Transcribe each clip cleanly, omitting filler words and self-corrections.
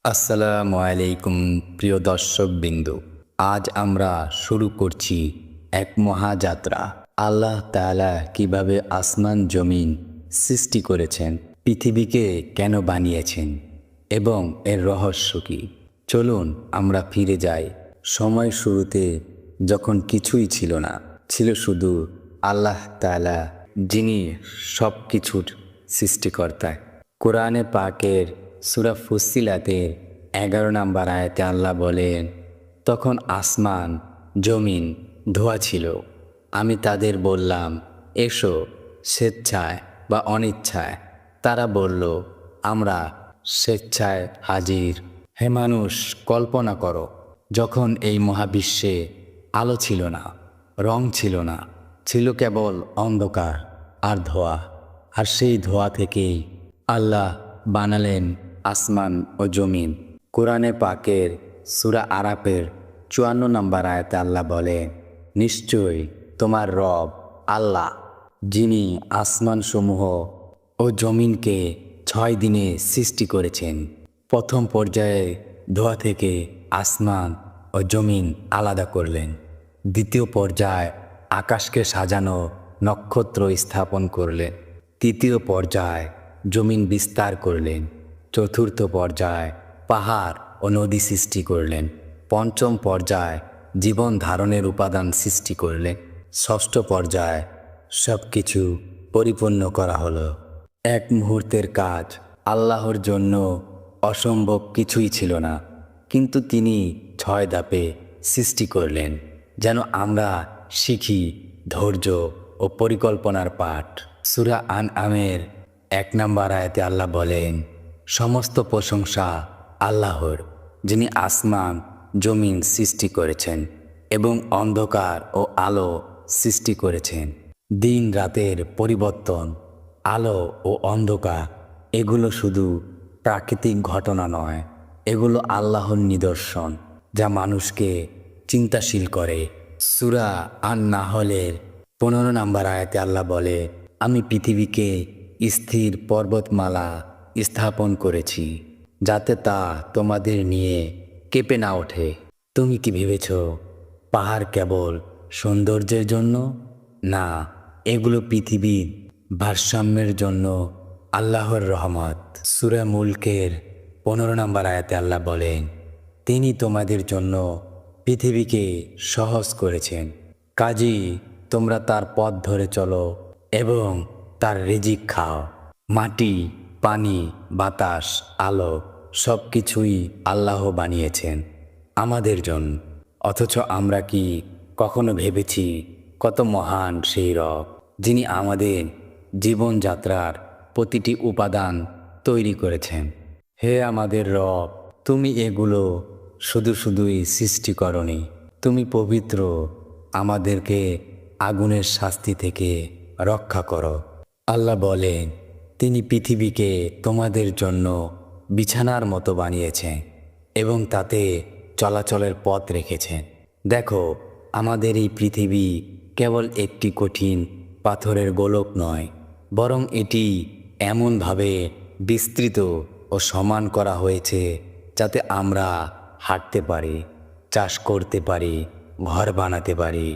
আসসালামু আলাইকুম প্রিয় দর্শকবৃন্দ। আজ আমরা শুরু করছি এক মহাযাত্রা। আল্লাহ তাআলা কিভাবে আসমান জমিন সৃষ্টি করেছেন, পৃথিবীকে কেন বানিয়েছেন এবং এর রহস্য কি। চলুন আমরা ফিরে যাই সময় শুরুতে, যখন কিছুই ছিল না, ছিল শুধু আল্লাহ তাআলা, যিনি সব কিছুর সৃষ্টিকর্তা। কোরআনে পাকের সূরা ফুসসিলাতের 11 নম্বর আয়াতে আল্লাহ বলেন, তখন আসমান জমিন ধোঁয়া ছিল। আমি তাদের বললাম, এসো। স্বেচ্ছায় বা অনিচ্ছায় তারা বলল, আমরা স্বেচ্ছায় হাজির। হে মানুষ, কল্পনা করো, যখন এই মহাবিশ্বে আলো ছিল না, রং ছিল না, ছিল কেবল অন্ধকার আর ধোঁয়া। আর সেই ধোঁয়া থেকেই আল্লাহ বানালেন আসমান ও জমিন। কোরআনে পাকের সূরা আরাফের 54 নম্বর আয়াতে আল্লাহ বলেন, নিশ্চয়ই তোমার রব আল্লাহ, যিনি আসমানসমূহ ও জমিনকে 6 দিনে সৃষ্টি করেছেন। প্রথম পর্যায়ে ধোঁয়া থেকে আসমান ও জমিন আলাদা করলেন। দ্বিতীয় পর্যায়ে আকাশকে সাজানো নক্ষত্র স্থাপন করলেন। তৃতীয় পর্যায়ে জমিন বিস্তার করলেন। চতুর্থ পর্যায়ে পাহাড় ও নদী সৃষ্টি করলেন। পঞ্চম পর্যায়ে জীবন ধারণের উপাদান সৃষ্টি করলেন। ষষ্ঠ পর্যায়ে সব কিছু পরিপূর্ণ করা হলো। এক মুহূর্তের কাজ। আল্লাহর জন্য অসম্ভব কিছুই ছিল না, কিন্তু তিনি 6 ধাপে সৃষ্টি করলেন, যেন আমরা শিখি ধৈর্য ও পরিকল্পনার পাঠ। সূরা আনআমের 1 নম্বর আয়াতে আল্লাহ বলেন, সমস্ত প্রশংসা আল্লাহর, যিনি আসমান জমিন সৃষ্টি করেছেন এবং অন্ধকার ও আলো সৃষ্টি করেছেন। দিন রাতের পরিবর্তন, আলো ও অন্ধকার, এগুলো শুধু প্রাকৃতিক ঘটনা নয়, এগুলো আল্লাহর নিদর্শন, যা মানুষকে চিন্তাশীল করে। সূরা আন-নাহলের 15 নম্বর আয়াতে আল্লাহ বলে, আমি পৃথিবীকে স্থির পর্বতমালা স্থাপন করেছি, যাতে তা তোমাদের নিয়ে কেঁপে না ওঠে। তুমি কি ভেবেছ পাহাড় কেবল সৌন্দর্যের জন্য? না, এগুলো পৃথিবীর ভারসাম্যের জন্য আল্লাহর রহমত। সূরা মুলকের 15 নম্বর আয়াতে আল্লাহ বলেন, তিনি তোমাদের জন্য পৃথিবীকে সহজ করেছেন, কাজেই তোমরা তার পথ ধরে চলো এবং তার রিজিক খাও। মাটি, পানি, বাতাস, আলো, সব কিছুই আল্লাহ বানিয়েছেন আমাদের জন্য। অথচ আমরা কি কখনো ভেবেছি কত মহান সেই রব, যিনি আমাদের জীবনযাত্রার প্রতিটি উপাদান তৈরি করেছেন। হে আমাদের রব, তুমি এগুলো শুধুই সৃষ্টি করনি, তুমি পবিত্র। আমাদেরকে আগুনের শাস্তি থেকে রক্ষা করো। আল্লাহ বলেন, তিনি পৃথিবীকে তোমাদের জন্য বিছানার মতো বানিয়েছেন এবং তাতে চলাচলের পথ রেখেছেন। দেখো, আমাদের এই পৃথিবী কেবল একটি কঠিন পাথরের গোলক নয়, বরং এটি এমনভাবে বিস্তৃত ও সমান করা হয়েছে যাতে আমরা হাঁটতে পারি, চাষ করতে পারি, ঘর বানাতে পারি।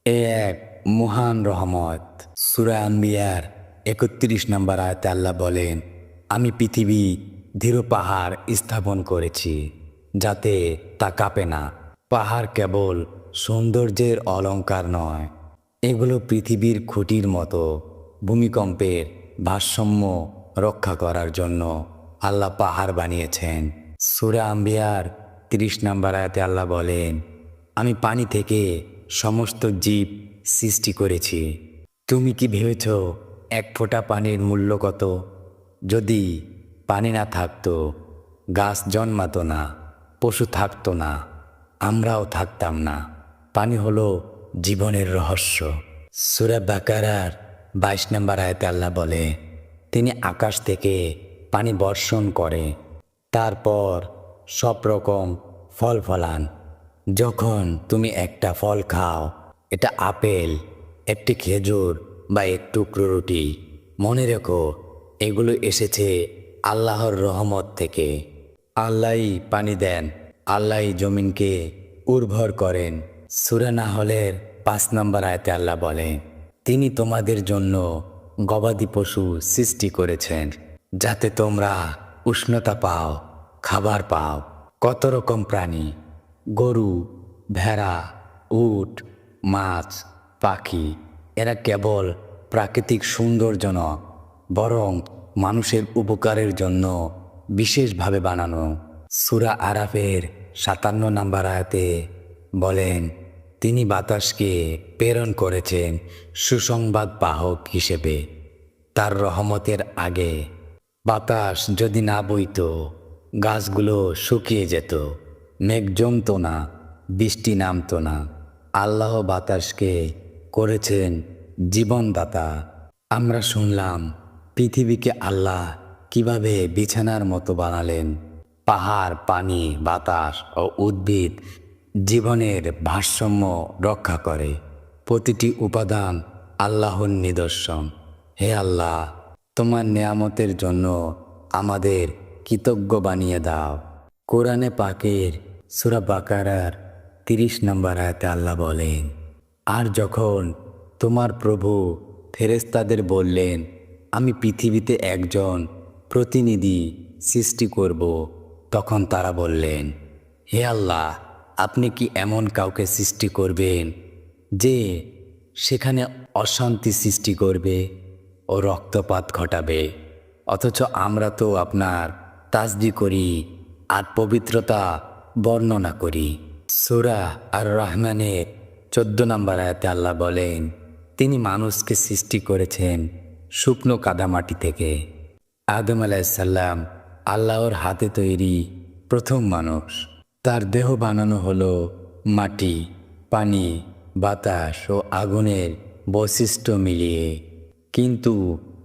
এ এক মহান রহমত। সূরা আম্বিয়ার 31 নম্বর আয়াতে আল্লাহ বলেন, আমি পৃথিবী দৃঢ় পাহাড় স্থাপন করেছি, যাতে তা কাঁপে না। পাহাড় কেবল সৌন্দর্যের অলংকার নয়, এগুলো পৃথিবীর খুঁটির মতো। ভূমিকম্পের ভারসাম্য রক্ষা করার জন্য আল্লাহ পাহাড় বানিয়েছেন। সূরা আম্বিয়ার 30 নম্বর আয়াতে আল্লাহ বলেন, আমি পানি থেকে সমস্ত জীব সৃষ্টি করেছি। তুমি কি ভেবেছ এক ফোঁটা পানির মূল্য কত? যদি পানি না থাকতো, গাছ জন্মাতো না, পশু থাকতো না, আমরাও থাকতাম না। পানি হলো জীবনের রহস্য। সূরা বাকারার 22 নম্বর আয়াতে আল্লাহ বলে, তিনি আকাশ থেকে পানি বর্ষণ করে, তারপর সব রকম ফল ফলান। যখন তুমি একটা ফল খাও, এটা আপেল, একটি খেজুর বা এক টুকরো রুটি, মনে রেখো এগুলো এসেছে আল্লাহর রহমত থেকে। আল্লাহই পানি দেন, আল্লাহই জমিনকে উর্বর করেন। সূরা নাহলের 5 নম্বর আয়াতে আল্লাহ বলেন, তিনি তোমাদের জন্য গবাদি পশু সৃষ্টি করেছেন যাতে তোমরা উষ্ণতা পাও, খাবার পাও। কত রকম প্রাণী, গরু, ভেড়া, উট, মাছ, পাখি, এরা কেবল প্রাকৃতিক সৌন্দর্য নয়, বরং মানুষের উপকারের জন্য বিশেষভাবে বানানো। সূরা আরাফের 57 নম্বর আয়াতে বলেন, তিনি বাতাসকে প্রেরণ করেছেন সুসংবাদ বাহক হিসেবে। তার রহমতের আগে বাতাস যদি না বইতো, গাছগুলো শুকিয়ে যেত, মেঘ জমতো না, বৃষ্টি নামতো না। আল্লাহ বাতাসকে করেছেন জীবনদাতা। আমরা শুনলাম পৃথিবীকে আল্লাহ কিভাবে বিছানার মতো বানালেন। পাহাড়, পানি, বাতাস ও উদ্ভিদ জীবনের ভারসাম্য রক্ষা করে। প্রতিটি উপাদান আল্লাহর নিদর্শন। হে আল্লাহ, তোমার নেয়ামতের জন্য আমাদের কৃতজ্ঞ বানিয়ে দাও। কোরআনে পাকের সূরা বাকারার 30 নম্বর আয়াতে আল্লাহ বলেন, আর যখন তোমার প্রভু ফেরেশতাদের বললেন, আমি পৃথিবীতে একজন প্রতিনিধি সৃষ্টি করব, তখন তারা বললেন, হে আল্লাহ, আপনি কি এমন কাউকে সৃষ্টি করবেন যে সেখানে অশান্তি সৃষ্টি করবে ও রক্তপাত ঘটাবে? অথচ আমরা তো আপনার তাসবিহ করি আর পবিত্রতা বর্ণনা করি। সূরা আর রহমানের 14 নম্বর আয়াতে আল্লাহ বলেন, তিনি মানুষকে সৃষ্টি করেছেন শুকনো কাদামাটি থেকে। আদম আলাইসাল্লাম আল্লাহর হাতে তৈরি প্রথম মানুষ। তার দেহ বানানো হলো মাটি, পানি, বাতাস ও আগুনের বৈশিষ্ট্য মিলিয়ে। কিন্তু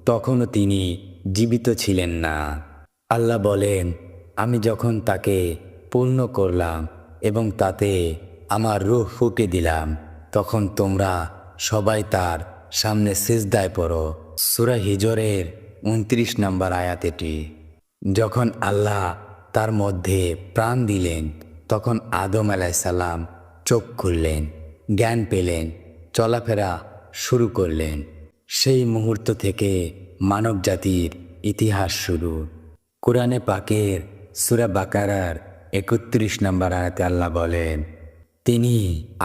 তখনও তিনি জীবিত ছিলেন না। আল্লাহ বলেন, আমি যখন তাকে পূর্ণ করলাম এবং তাতে আমার রূহ ফুঁকে দিলাম, তখন তোমরা সবাই তার সামনে সিজদায় পড়ো। সূরা হিজরের 29 নম্বর আয়াত এটি। যখন আল্লাহ তার মধ্যে প্রাণ দিলেন, তখন আদম আলাইসাল্লাম চোখ খুললেন, জ্ঞান পেলেন, চলাফেরা শুরু করলেন। সেই মুহূর্ত থেকে মানব জাতির ইতিহাস শুরু। কোরআনে পাকের সূরা বাকারার 31 নম্বর আয়াতে আল্লাহ বলেন, তিনি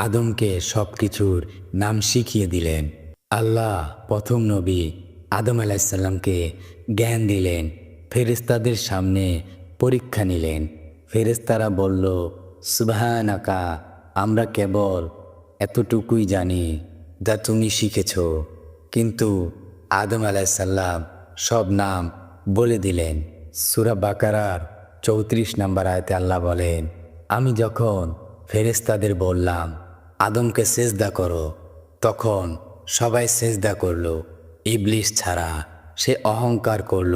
আদমকে সব কিছুর নাম শিখিয়ে দিলেন। আল্লাহ প্রথম নবী আদম আলাইসাল্লামকে জ্ঞান দিলেন, ফেরেশতাদের সামনে পরীক্ষা নিলেন। ফেরেশতারা বলল, সুবহানাকা, আমরা কেবল এতটুকুই জানি যা তুমি শিখেছ। কিন্তু আদম আলাইসাল্লাম সব নাম বলে দিলেন। সূরা বাকারার 34 নম্বর আয়াতে আল্লাহ বলেন, আমি যখন ফেরেশতাদের বললাম আদমকে সেজদা করো, তখন সবাই সেজদা করল, ইবলিস ছাড়া। সে অহংকার করল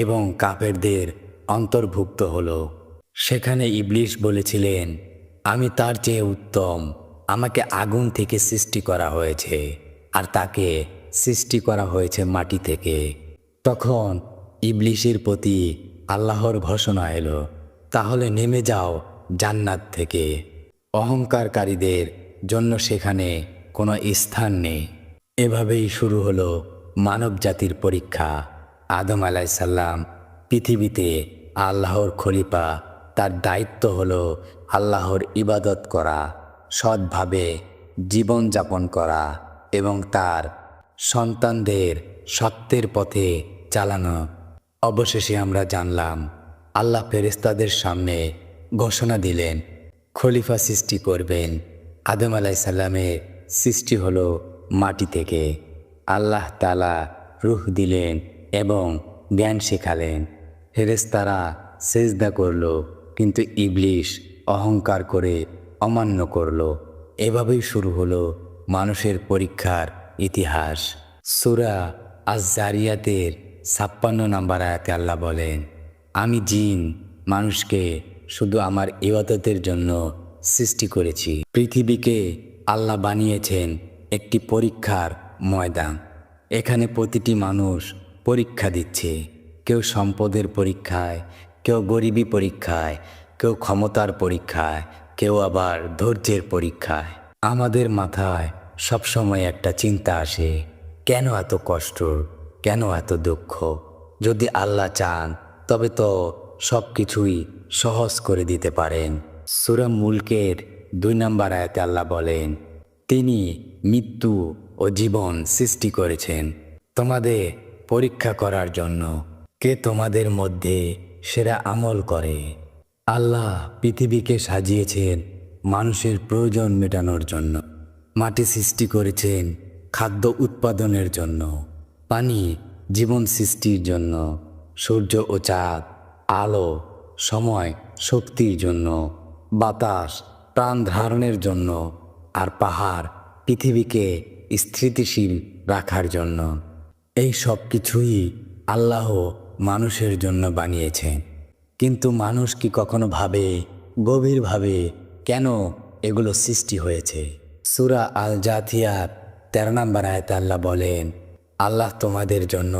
এবং কাফেরদের অন্তর্ভুক্ত হলো। সেখানে ইবলিস বলেছিলেন, আমি তার চেয়ে উত্তম, আমাকে আগুন থেকে সৃষ্টি করা হয়েছে আর তাকে সৃষ্টি করা হয়েছে মাটি থেকে। তখন ইবলিসের প্রতি আল্লাহর ঘোষণা এলো, তাহলে নেমে যাও জান্নাত থেকে। অহংকারকারীদের জন্য সেখানে কোনো স্থান নেই। এভাবেই শুরু হলো মানব জাতির পরীক্ষা। আদম আলাইসাল্লাম পৃথিবীতে আল্লাহর খলিফা। তার দায়িত্ব হলো আল্লাহর ইবাদত করা, সৎভাবে জীবনযাপন করা এবং তার সন্তানদের সত্যের পথে চালানো। অবশেষে আমরা জানলাম আল্লাহ ফেরেশতাদের সামনে ঘোষণা দিলেন খলিফা সৃষ্টি করবেন। আদম আলাইসাল্লামের সৃষ্টি হলো মাটি থেকে। আল্লাহ তাআলা রূহ দিলেন এবং জ্ঞান শেখালেন। ফেরেশতারা সেজদা করল, কিন্তু ইবলিস অহংকার করে অমান্য করল। এভাবেই শুরু হলো মানুষের পরীক্ষার ইতিহাস। সূরা আজ-জারিয়াতের 56 নম্বর আয়াতে আল্লাহ বলেন, আমি জিন মানুষকে শুধু আমার ইবাদতের জন্য সৃষ্টি করেছি। পৃথিবীকে আল্লাহ বানিয়েছেন একটি পরীক্ষার ময়দান। এখানে প্রতিটি মানুষ পরীক্ষা দিচ্ছে, কেউ সম্পদের পরীক্ষায়, কেউ গরিবী পরীক্ষায়, কেউ ক্ষমতার পরীক্ষায়, কেউ আবার ধৈর্যের পরীক্ষায়। আমাদের মাথায় সবসময় একটা চিন্তা আসে, কেন এত কষ্ট, কেন এত দুঃখ? যদি আল্লাহ চান তবে তো সব কিছুই সহজ করে দিতে পারেন। সূরা মুলকের 2 নম্বর আয়াতে আল্লাহ বলেন, তিনি মৃত্যু ও জীবন সৃষ্টি করেছেন তোমাদের পরীক্ষা করার জন্য, কে তোমাদের মধ্যে সেরা আমল করে। আল্লাহ পৃথিবীকে সাজিয়েছেন মানুষের প্রয়োজন মেটানোর জন্য। মাটি সৃষ্টি করেছেন খাদ্য উৎপাদনের জন্য, পানি জীবন সৃষ্টির জন্য, সূর্য ও চাঁদ আলো, সময়, শক্তির জন্য, বাতাস প্রাণ ধারণের জন্য, আর পাহাড় পৃথিবীকে স্থিতিশীল রাখার জন্য। এই সব কিছুই আল্লাহ মানুষের জন্য বানিয়েছেন। কিন্তু মানুষ কি কখনো ভাবে গভীরভাবে কেন এগুলো সৃষ্টি হয়েছে? সূরা আল জাথিয়ার 13 নম্বর আয়াতে আল্লাহ বলেন, আল্লাহ তোমাদের জন্য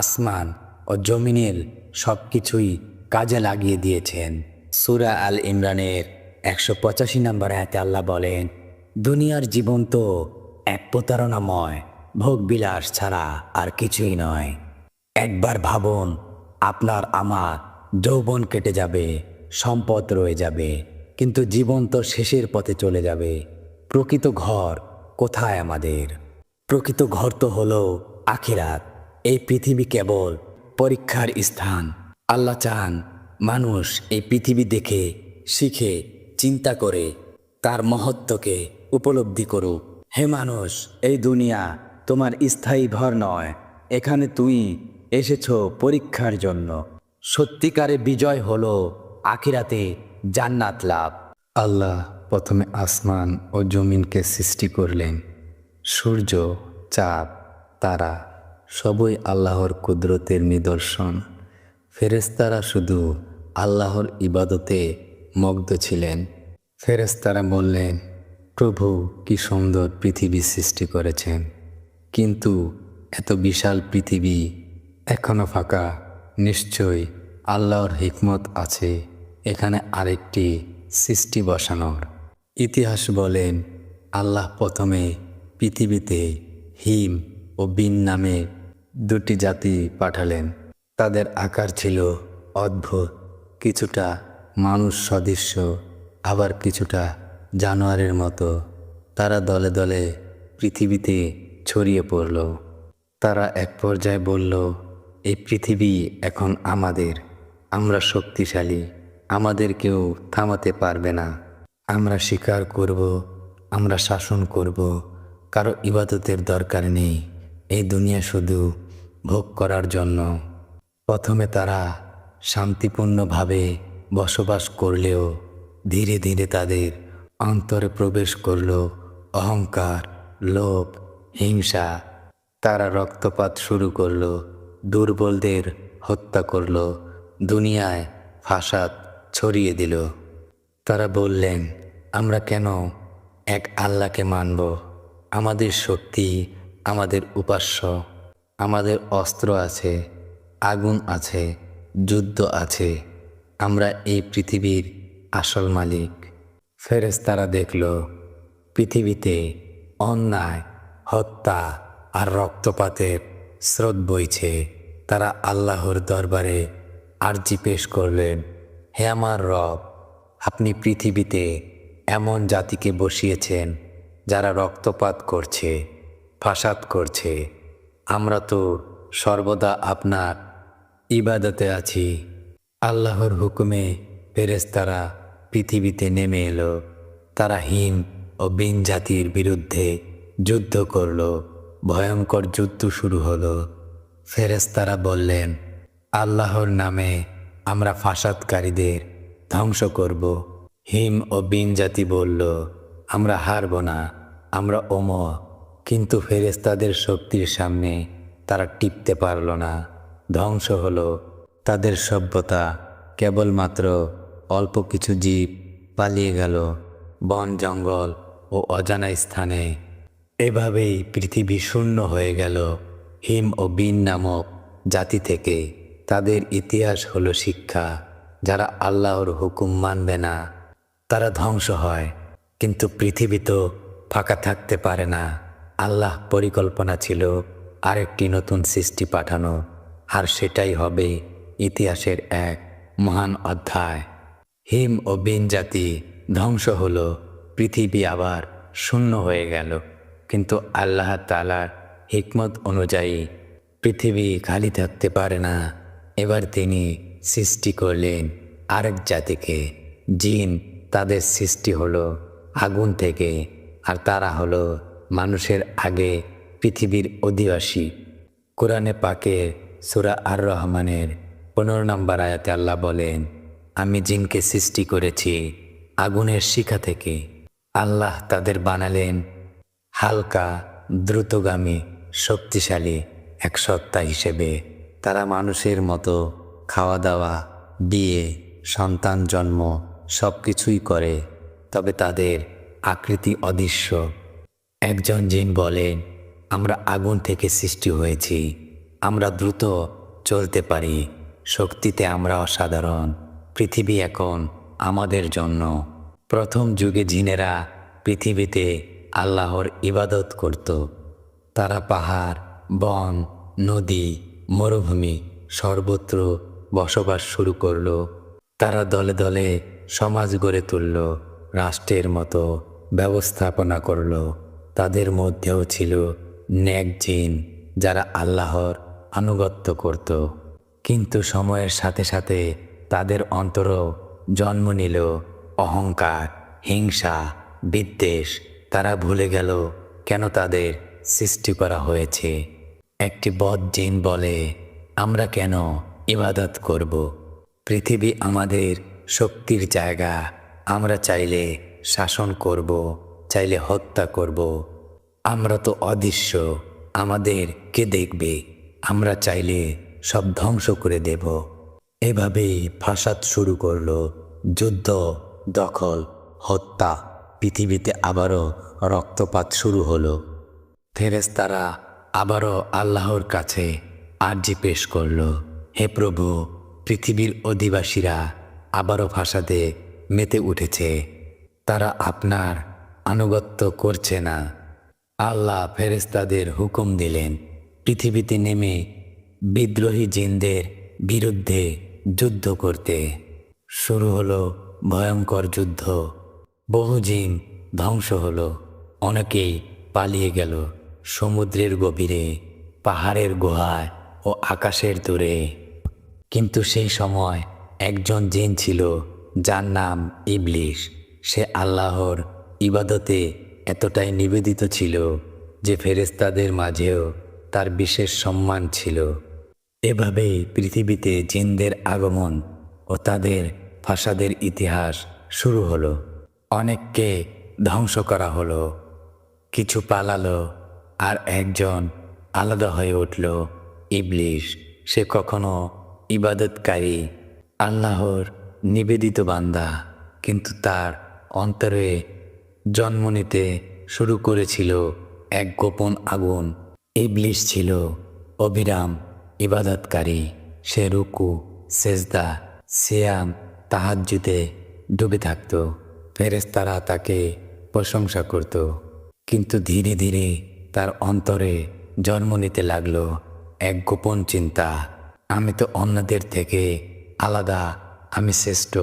আসমান ও জমিনের সব কিছুই কাজে লাগিয়ে দিয়েছেন। সূরা আল ইমরানের 185 নম্বর আয়াতে আল্লাহ বলেন, দুনিয়ার জীবন তো এক প্রতারণাময় ভোগবিলাস ছাড়া আর কিছুই নয়। একবার ভাবুন, আপনার আমার যৌবন কেটে যাবে, সম্পদ রয়ে যাবে, কিন্তু জীবন তো শেষের পথে চলে যাবে। প্রকৃত ঘর কোথায় আমাদের? প্রকৃত ঘর তো হলো আখিরাত। এই পৃথিবী কেবল পরীক্ষার স্থান। আল্লাহ চান মানুষ এই পৃথিবী দেখে, শিখে, চিন্তা করে তার মহত্বকে উপলব্ধি করুক। হে মানুষ, এই দুনিয়া তোমার স্থায়ী ঘর নয়। এখানে তুই এসেছ পরীক্ষার জন্য। সত্যিকারে বিজয় হলো আখিরাতে জান্নাত লাভ। আল্লাহ প্রথমে আসমান ও জমিনকে সৃষ্টি করলেন। সূর্য, চাঁদ, তারা সবই আল্লাহর কুদরতের নিদর্শন। ফেরেশতারা শুধু আল্লাহর ইবাদতে মগ্ন ছিলেন। ফেরেশতারা বললেন, প্রভু কি সুন্দর পৃথিবী সৃষ্টি করেছেন, কিন্তু এত বিশাল পৃথিবী এখনো ফাঁকা। নিশ্চয়ই আল্লাহর হিকমত আছে এখানে আরেকটি সৃষ্টি বসানোর। ইতিহাস বলেন, আল্লাহ প্রথমে পৃথিবীতে হিম ও বিন নামে 2টি জাতি পাঠালেন। তাদের আকার ছিল অদ্ভুত, কিছুটা মানুষ সদৃশ্য, আবার কিছুটা জানোয়ারের মতো। তারা দলে দলে পৃথিবীতে ছড়িয়ে পড়ল। তারা এক পর্যায়ে বলল, এই পৃথিবী এখন আমাদের, আমরা শক্তিশালী, আমাদের কেউ থামাতে পারবে না। আমরা শিকার করব, আমরা শাসন করব, কারো ইবাদতের দরকার নেই। এই দুনিয়া শুধু ভোগ করার জন্য। প্রথমে তারা শান্তিপূর্ণভাবে বসবাস করলেও ধীরে ধীরে তাদের অন্তরে প্রবেশ করল অহংকার, লোভ, হিংসা। তারা রক্তপাত শুরু করল, দুর্বলদের হত্যা করল, দুনিয়ায় ফাসাদ ছড়িয়ে দিল। তারা বললেন, আমরা কেন এক আল্লাহকে মানব? আমাদের শক্তি, আমাদের উপাস্য, আমাদের অস্ত্র আছে, আগুন আছে, যুদ্ধ আছে, আমরা এই পৃথিবীর আসল মালিক। ফেরেশতারা দেখল পৃথিবীতে অন্যায়, হত্যা আর রক্তপাতের স্রোত বইছে। তারা আল্লাহর দরবারে আরজি পেশ করলেন, হে আমার রব, আপনি পৃথিবীতে এমন জাতিকে বসিয়েছেন যারা রক্তপাত করছে, ফাসাদ করছে। আমরা তো সর্বদা আপনার ইবাদতে আছি। আল্লাহর হুকুমে ফেরেশতারা পৃথিবীতে নেমে এলো। তারা হিম ও বিন জাতির বিরুদ্ধে যুদ্ধ করল। ভয়ঙ্কর যুদ্ধ শুরু হলো। ফেরেশতারা বললেন, আল্লাহর নামে আমরা ফাসাদকারীদের ধ্বংস করব। হিম ও বিন জাতি বলল, আমরা হারব না, আমরা অমর। কিন্তু ফেরেশতাদের শক্তির সামনে তারা টিকতে পারল না। ধ্বংস হলো তাদের সভ্যতা। কেবলমাত্র অল্প কিছু জীব পালিয়ে গেল বন জঙ্গল ও অজানা স্থানে। এভাবেই পৃথিবী শূন্য হয়ে গেল হিম ও বিন নামক জাতি থেকে। তাদের ইতিহাস হলো শিক্ষা। যারা আল্লাহর হুকুম মানবে না তারা ধ্বংস হয়, কিন্তু পৃথিবী তো ফাঁকা থাকতে পারে না। আল্লাহ পরিকল্পনা ছিল আরেকটি নতুন সৃষ্টি পাঠানো, আর সেটাই হবে ইতিহাসের এক মহান অধ্যায়। হিম ও বিন জাতি ধ্বংস হলো, পৃথিবী আবার শূন্য হয়ে গেল, কিন্তু আল্লাহ তাআলার হিকমত অনুযায়ী পৃথিবী খালি থাকতে পারে না। এবার তিনি সৃষ্টি করলেন আরেক জাতিকে, জিন। তাদের সৃষ্টি হলো আগুন থেকে, আর তারা হলো মানুষের আগে পৃথিবীর অধিবাসী। কোরআনে পাকে সূরা আর রহমানের 15 নম্বর আয়াতে আল্লাহ বলেন, আমি জিনকে সৃষ্টি করেছি আগুনের শিখা থেকে। আল্লাহ তাদের বানালেন হালকা, দ্রুতগামী, শক্তিশালী এক সত্তা হিসেবে। তারা মানুষের মতো খাওয়া দাওয়া, বিয়ে, সন্তান জন্ম সব কিছুই করে, তবে তাদের আকৃতি অদৃশ্য। একজন জিন বলেন, আমরা আগুন থেকে সৃষ্টি হয়েছি, আমরা দ্রুত চলতে পারি, শক্তিতে আমরা অসাধারণ। পৃথিবী এখন আমাদের জন্য। প্রথম যুগে জিনেরা পৃথিবীতে আল্লাহর ইবাদত করত। তারা পাহাড়, বন, নদী, মরুভূমি সর্বত্র বসবাস শুরু করল। তারা দলে দলে সমাজ গড়ে তুলল, রাষ্ট্রের মতো ব্যবস্থাপনা করল। তাদের মধ্যেও ছিল নেক জিন, যারা আল্লাহর আনুগত্য করত। কিন্তু সময়ের সাথে সাথে তাদের অন্তরও জন্ম নিল অহংকার, হিংসা, বিদ্বেষ। তারা ভুলে গেল কেন তাদের সৃষ্টি করা হয়েছে। একটি বদ জিন বলে, আমরা কেন ইবাদত করব? পৃথিবী আমাদের শক্তির জায়গা, আমরা চাইলে শাসন করব, চাইলে হত্যা করব। আমরা তো অদৃশ্য, আমাদের কে দেখবে? আমরা চাইলে সব ধ্বংস করে দেব। এভাবেই ফাসাদ শুরু করলো, যুদ্ধ, দখল, হত্যা। পৃথিবীতে আবারও রক্তপাত শুরু হলো। ফেরেশতারা আবারও আল্লাহর কাছে আরজি পেশ করল, হে প্রভু, পৃথিবীর অধিবাসীরা আবারও ফাসাদে মেতে উঠেছে, তারা আপনার আনুগত্য করছে না। আল্লাহ ফেরেশতাদের হুকুম দিলেন পৃথিবীতে নেমে বিদ্রোহী জিনদের বিরুদ্ধে যুদ্ধ করতে। শুরু হলো ভয়ঙ্কর যুদ্ধ। বহু জিন ধ্বংস হলো, অনেকেই পালিয়ে গেল সমুদ্রের গভীরে, পাহাড়ের গুহায় ও আকাশের দূরে। কিন্তু সেই সময় একজন জিন ছিল যার নাম ইবলিস। সে আল্লাহর ইবাদতে এতটাই নিবেদিত ছিল যে ফেরেশতাদের মাঝেও তার বিশেষ সম্মান ছিল। এভাবেই পৃথিবীতে জিনদের আগমন ও তাদের ফাসাদের ইতিহাস শুরু হলো। অনেককে ধ্বংস করা হলো, কিছু পালালো, আর একজন আলাদা হয়ে উঠল, ইবলিস। সে কখনো ইবাদতকারী, আল্লাহর নিবেদিত বান্দা, কিন্তু তার অন্তরে জন্ম নিতে শুরু করেছিল এক গোপন আগুন। ইবলিস ছিল অবিরাম ইবাদতকারী। সে রুকু, সেজদা, সিয়াম, তাহাজ্জুদে ডুবে থাকত। ফেরেশতারা তাকে প্রশংসা করত, কিন্তু ধীরে ধীরে তার অন্তরে জন্ম নিতে লাগলো এক গোপন চিন্তা, আমি তো অন্যদের থেকে আলাদা, আমি শ্রেষ্ঠ।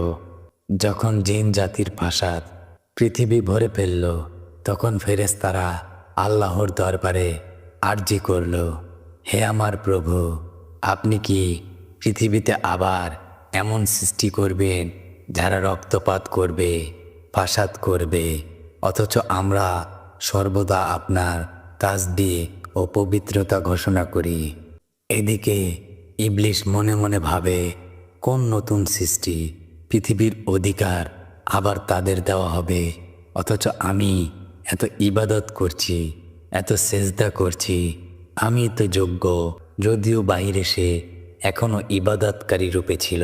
যখন জিন জাতির ফাসাদ পৃথিবী ভরে ফেলল, তখন ফেরেশতারা আল্লাহর দরবারে আরজি করল, হে আমার প্রভু, আপনি কি পৃথিবীতে আবার এমন সৃষ্টি করবেন যারা রক্তপাত করবে, ফাসাদ করবে, অথচ আমরা সর্বদা আপনার তাসবিহ ও পবিত্রতা ঘোষণা করি। এদিকে ইবলিস মনে মনে ভাবে, কোন নতুন সৃষ্টি, পৃথিবীর অধিকার আবার তাদের দেওয়া হবে, অথচ আমি এত ইবাদত করছি, এত সেজদা করছি, আমি তো যোগ্য। যদিও বাহিরে সে এখনো ইবাদতকারী রূপে ছিল।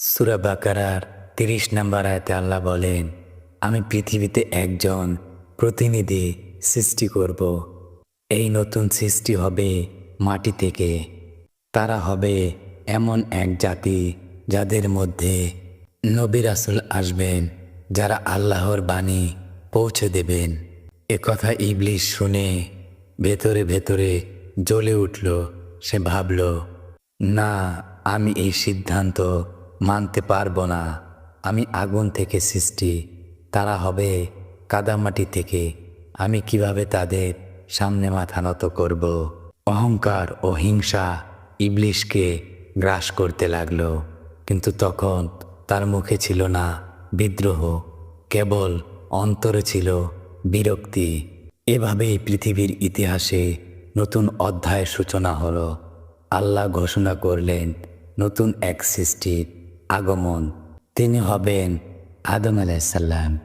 সূরা বাকারার 30 নম্বর আয়াতে আল্লাহ বলেন, আমি পৃথিবীতে একজন প্রতিনিধি সৃষ্টি করব। এই নতুন সৃষ্টি হবে মাটি থেকে। তারা হবে এমন এক জাতি যাদের মধ্যে নবী রাসূল আসবেন যারা আল্লাহর বাণী পৌঁছে দেবেন। একথা ইবলিস শুনে ভেতরে ভেতরে জ্বলে উঠল। সে ভাবল, না, আমি এই সিদ্ধান্ত মানতে পারবো না। আমি আগুন থেকে সৃষ্টি, তারা হবে কাদামাটি থেকে। আমি কিভাবে তাদের সামনে মাথা নত করব? অহংকার ও হিংসা ইবলিশকে গ্রাস করতে লাগলো। কিন্তু তখন তার মুখে ছিল না বিদ্রোহ, কেবল অন্তরে ছিল বিরক্তি। এভাবেই পৃথিবীর ইতিহাসে নতুন অধ্যায়ের সূচনা হলো। আল্লাহ ঘোষণা করলেন নতুন এক সৃষ্টির আগমন। তিনি হবেন আদম আলাইহিস সালাম।